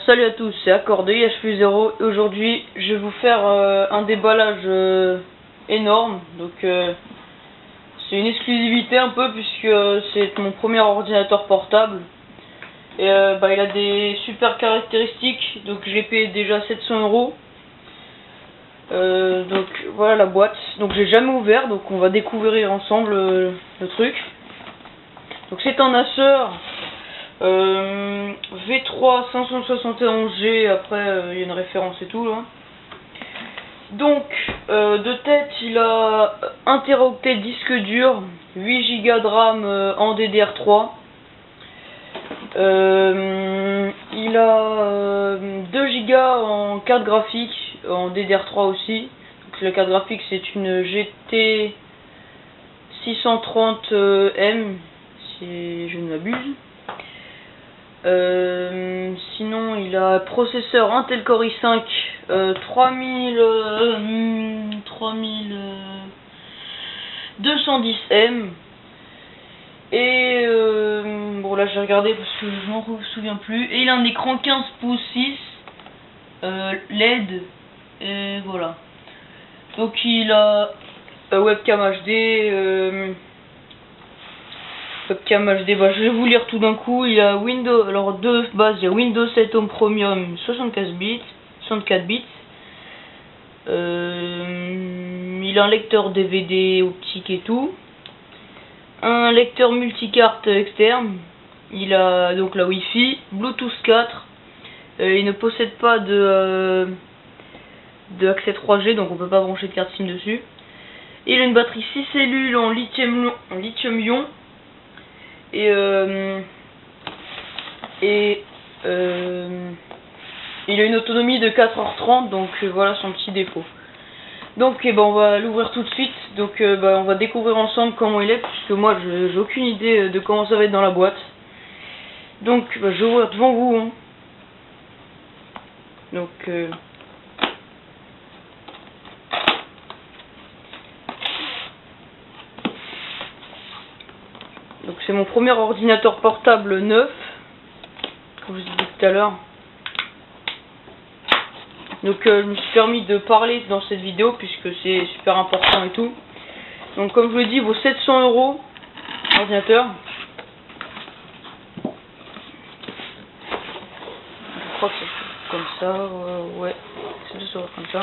salut à tous, c'est Accord de IH+0 et aujourd'hui je vais vous faire un déballage énorme. Donc c'est une exclusivité un peu puisque c'est mon premier ordinateur portable. Et il a des super caractéristiques, donc j'ai payé déjà 700 €. Donc voilà la boîte, donc j'ai jamais ouvert, donc on va découvrir ensemble le truc. Donc c'est un Acer V3 571G, après il y a une référence et tout là. Donc de tête il a 1 Teraoctet disque dur, 8 Go de RAM en DDR3. Il a 2 Go en carte graphique en DDR3 aussi. Donc la carte graphique c'est une GT 630M si je ne m'abuse. Sinon il a processeur Intel Core i5 3210M. Et bon là j'ai regardé parce que je m'en souviens plus. Et il a un écran 15 pouces 6 LED. Et voilà. Donc il a webcam HD. Webcam HD, je vais vous lire tout d'un coup. Il a Windows, alors de base il y a Windows 7 Home Premium 64 bits. Il a un lecteur DVD optique et tout. Un lecteur multicarte externe. Il a donc la Wi-Fi, Bluetooth 4. Il ne possède pas de accès 3G, donc on peut pas brancher de carte SIM dessus. Il a une batterie 6 cellules en lithium-ion. Et il a une autonomie de 4h30, donc voilà son petit défaut. Donc on va l'ouvrir tout de suite. Donc on va découvrir ensemble comment il est, puisque moi j'ai aucune idée de comment ça va être dans la boîte. Donc je vais ouvrir devant vous hein. Donc c'est mon premier ordinateur portable neuf, comme je vous ai dit tout à l'heure. Donc je me suis permis de parler dans cette vidéo puisque c'est super important et tout. Donc comme je vous l'ai dit, il vaut 700 € l'ordinateur. Je crois que c'est comme ça, ouais, c'est de ça comme ça.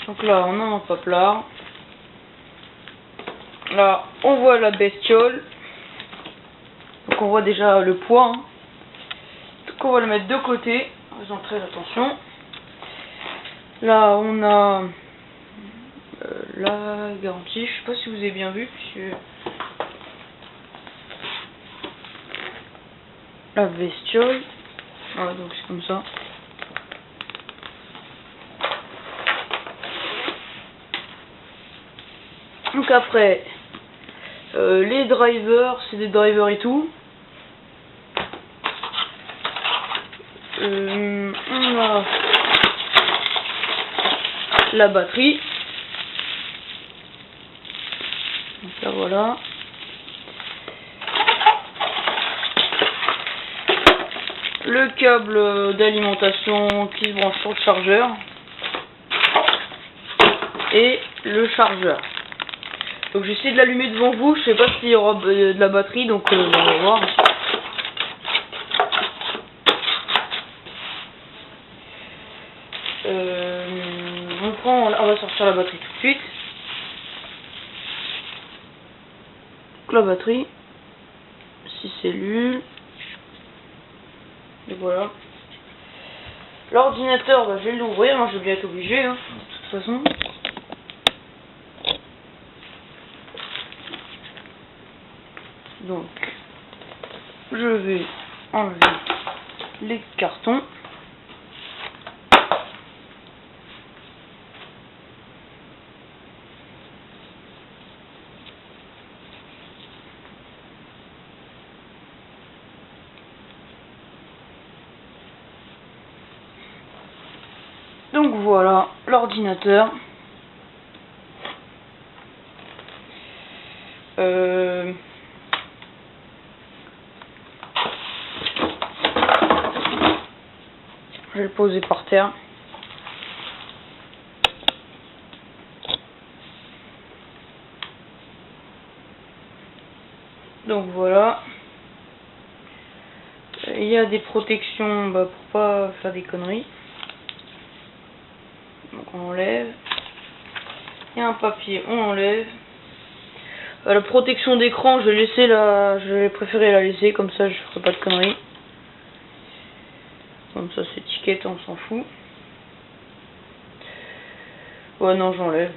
Donc là on a un hop là. Là on voit la bestiole. Donc on voit déjà le poids. Hein. Donc on va le mettre de côté, en faisant très attention. Là on a la garantie, je sais pas si vous avez bien vu, puisque la bestiole, voilà, donc c'est comme ça. Donc après les drivers, c'est des drivers et tout. On a la batterie. Donc là voilà. Le câble d'alimentation qui se branche sur le chargeur. Et le chargeur. Donc j'essaie de l'allumer devant vous. Je sais pas s'il y aura de la batterie, donc on va voir. On va sortir la batterie tout de suite. Donc la batterie, 6 cellules. Et voilà. L'ordinateur, je vais l'ouvrir, hein, je vais bien être obligé, hein, de toute façon. Donc, je vais enlever les cartons. Donc voilà l'ordinateur. vais le poser par terre. Donc voilà. Il y a des protections pour pas faire des conneries. Donc on enlève. Il y a un papier, on enlève. La protection d'écran, je vais préférer la laisser, comme ça je ferai pas de conneries. Comme ça c'est étiquette, on s'en fout. Ouais non, j'enlève.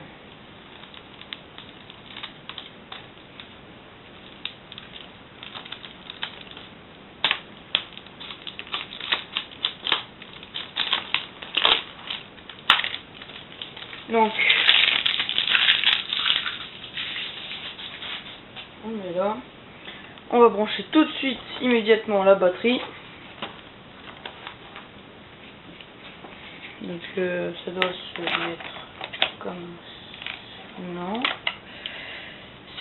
Donc on est là. On va brancher tout de suite, immédiatement, la batterie. Donc ça doit se mettre comme ça. Non,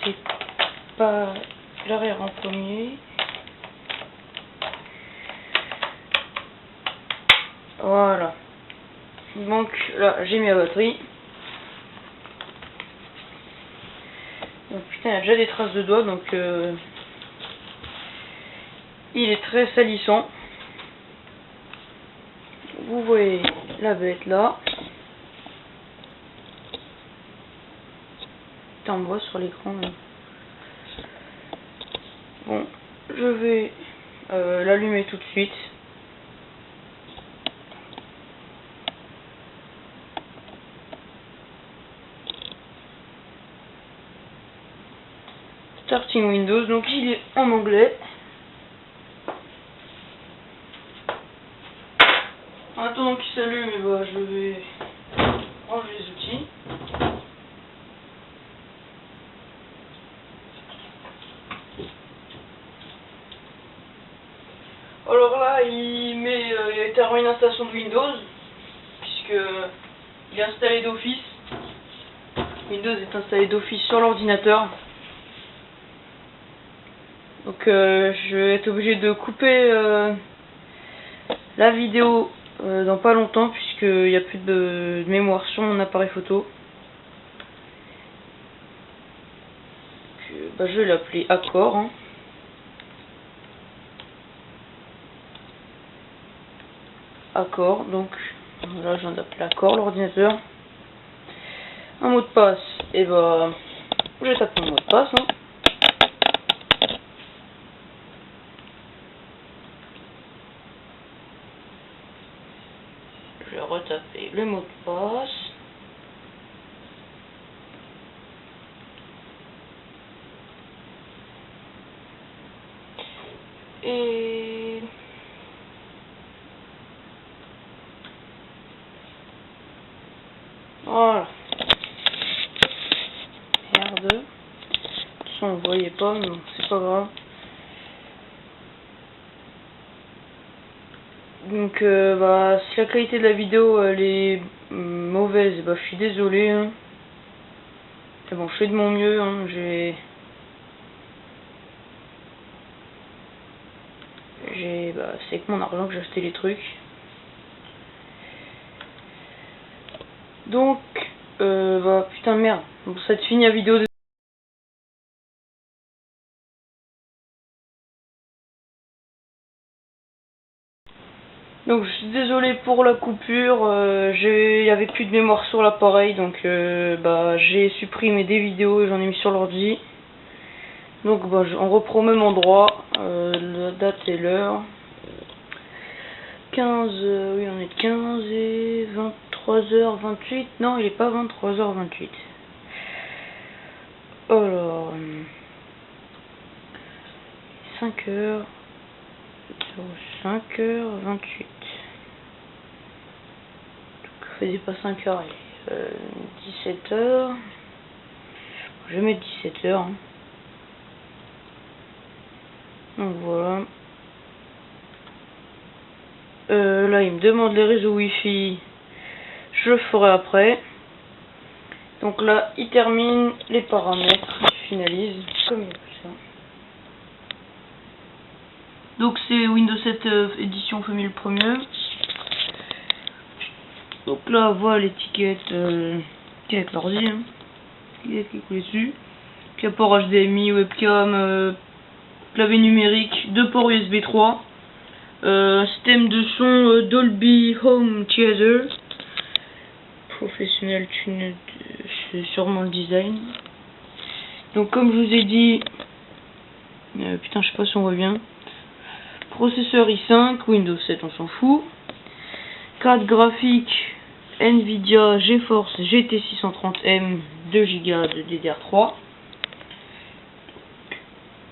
c'est pas l'arrière en premier. Voilà. Donc là j'ai mis la batterie. Donc putain, il y a déjà des traces de doigts, donc il est très salissant. Vous voyez la bête là. Putain, on voit sur l'écran. Bon, je vais l'allumer tout de suite. Starting Windows, donc il est en anglais. En attendant qu'il s'allume, je vais ranger les outils. Alors là, il a terminé l'installation de Windows, puisque il est installé d'office. Windows est installé d'office sur l'ordinateur. Donc je vais être obligé de couper la vidéo dans pas longtemps, puisqu'il n'y a plus de mémoire sur mon appareil photo. Donc, je vais l'appeler Accord. Hein. Accord, donc là je viens d'appeler Accord l'ordinateur. Un mot de passe, et je vais taper mon mot de passe. Hein. Je vais retaper le mot de passe. Et voilà. R2. De toute façon, on ne voyait pas, mais c'est pas grave. Donc, si la qualité de la vidéo elle est mauvaise, je suis désolé. Hein. Mais bon, je fais de mon mieux. Hein. C'est avec mon argent que j'ai acheté les trucs. Donc, putain de merde. Bon, ça te finit la vidéo. Donc je suis désolé pour la coupure, il n'y avait plus de mémoire sur l'appareil, donc j'ai supprimé des vidéos et j'en ai mis sur l'ordi. Donc on reprend au même endroit, la date et l'heure. 15, oui on est 15 et 23h28, non il est pas 23h28. Alors, 5h, 5h28. Faisait pas 5h, 17h. Je vais mettre 17h. Hein. Donc voilà. Là, il me demande les réseaux Wi-Fi. Je le ferai après. Donc là, il termine les paramètres. Il finalise comme il veut ça. Donc c'est Windows 7 édition famille le premier. Donc là, voilà l'étiquette qui est avec l'ordi, hein, qui est collée dessus. Puis à port HDMI, webcam, clavier numérique, 2 ports USB 3, système de son Dolby Home Theater, professionnel tune, c'est sûrement le design. Donc comme je vous ai dit, putain je sais pas si on voit bien, processeur i5, Windows 7 on s'en fout, carte graphique Nvidia GeForce GT 630M 2 Go de DDR3,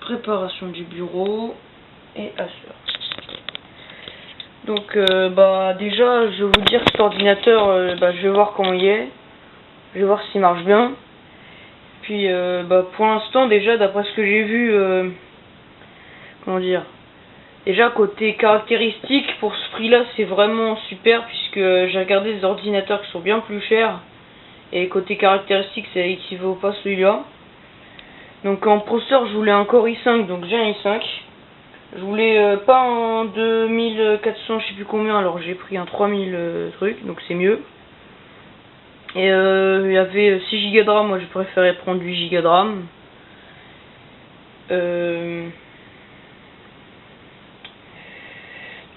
préparation du bureau et Acer. Donc bah déjà je vais vous dire que cet ordinateur, je vais voir comment il est, je vais voir s'il marche bien. Puis pour l'instant déjà d'après ce que j'ai vu, comment dire, déjà côté caractéristiques pour ce prix là c'est vraiment super, puisque j'ai regardé des ordinateurs qui sont bien plus chers et côté caractéristiques ça équivaut pas à celui-là. Donc en processeur je voulais un Core i5, donc j'ai un i5. Je voulais pas un 2400 je sais plus combien, alors j'ai pris un 3000 truc, donc c'est mieux. Et il y avait 6 Go de RAM, moi j'ai préféré prendre 8 Go de RAM.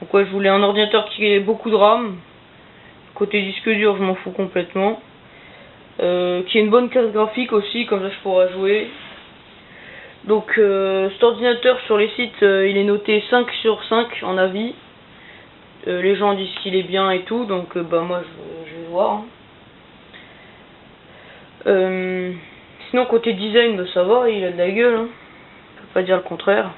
Donc ouais, je voulais un ordinateur qui ait beaucoup de RAM. Côté disque dur je m'en fous complètement. Qui ait une bonne carte graphique aussi, comme ça je pourrais jouer. Donc cet ordinateur sur les sites il est noté 5 sur 5 en avis. Les gens disent qu'il est bien et tout, donc moi je vais voir. Sinon côté design ça va, il a de la gueule, hein. On peut pas dire le contraire.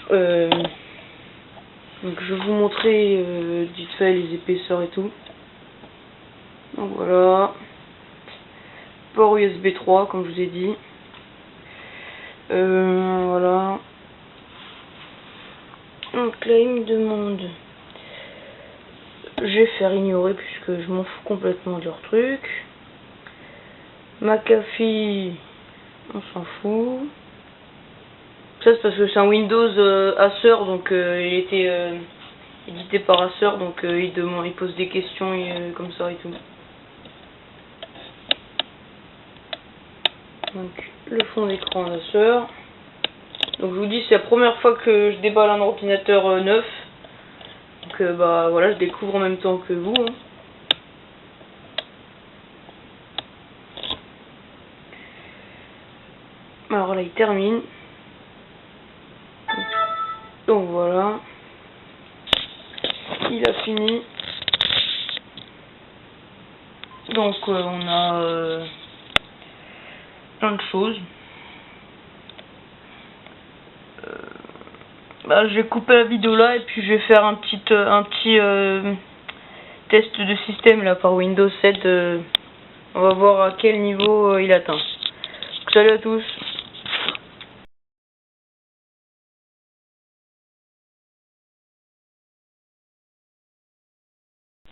Donc je vais vous montrer vite fait les épaisseurs et tout. Donc voilà. Port USB 3 comme je vous ai dit. Voilà. Donc là il me demande, je vais faire ignorer puisque je m'en fous complètement de leur truc. McAfee, on s'en fout. Ça c'est parce que c'est un Windows Acer, donc il était édité par Acer, donc il pose des questions comme ça et tout. Donc le fond d'écran Acer. Donc je vous dis c'est la première fois que je déballe un ordinateur neuf. Donc voilà, je découvre en même temps que vous. Hein. Alors là il termine. Donc voilà. Il a fini. Donc on a plein de choses. Je vais couper la vidéo là et puis je vais faire un petit test de système là par Windows 7. On va voir à quel niveau il atteint. Donc, salut à tous.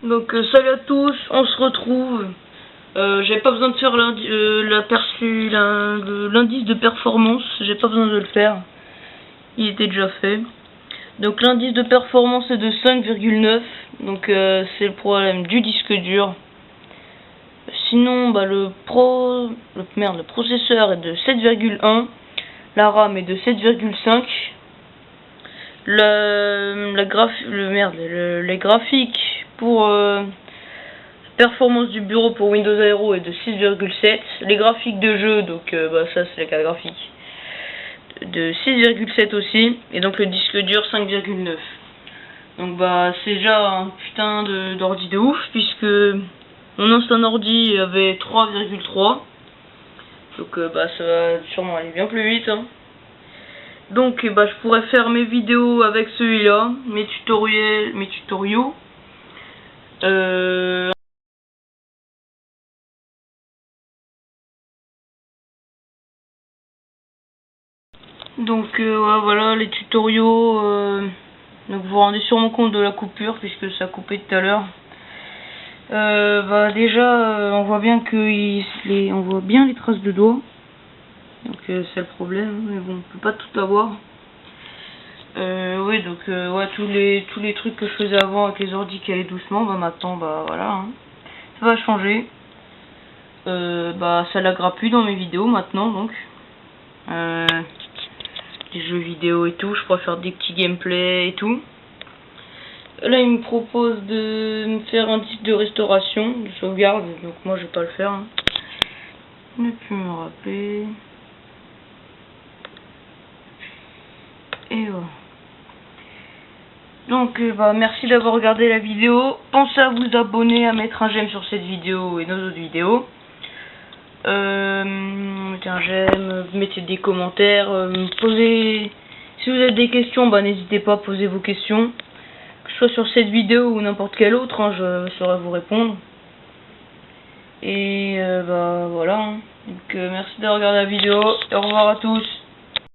Donc salut à tous, on se retrouve. J'avais pas besoin de faire l'indice de performance, j'ai pas besoin de le faire. Il était déjà fait. Donc l'indice de performance est de 5,9. Donc c'est le problème du disque dur. Sinon le processeur est de 7,1. La RAM est de 7,5. Les graphiques pour performance du bureau pour Windows Aero est de 6,7. Les graphiques de jeu, donc ça c'est la carte graphique, de 6,7 aussi. Et donc le disque dur 5,9. Donc c'est déjà un putain d'ordi de ouf, puisque mon ancien ordi avait 3,3. Donc ça va sûrement aller bien plus vite, hein. Donc je pourrais faire mes vidéos avec celui-là, mes tutoriaux. Donc voilà les tutoriaux. Donc vous vous rendez sûrement compte de la coupure puisque ça a coupé tout à l'heure. Déjà on voit bien on voit bien les traces de doigts. Donc c'est le problème, mais bon on peut pas tout avoir. Oui, donc ouais, tous les trucs que je faisais avant avec les ordi qui allaient doucement, bah maintenant, bah voilà, hein. Ça va changer. Bah ça laguera plus dans mes vidéos maintenant, donc. Les jeux vidéo et tout, je pourrais faire des petits gameplays et tout. Là, il me propose de me faire un disque de restauration, de sauvegarde, donc moi je vais pas le faire. Hein. Ne plus me rappeler. Et voilà. Donc bah merci d'avoir regardé la vidéo. Pensez à vous abonner, à mettre un j'aime sur cette vidéo et nos autres vidéos. Mettez un j'aime, mettez des commentaires, posez. Si vous avez des questions, bah n'hésitez pas à poser vos questions. Que ce soit sur cette vidéo ou n'importe quelle autre, hein, je saurai vous répondre. Et bah voilà. Hein. Donc merci d'avoir regardé la vidéo. Et au revoir à tous.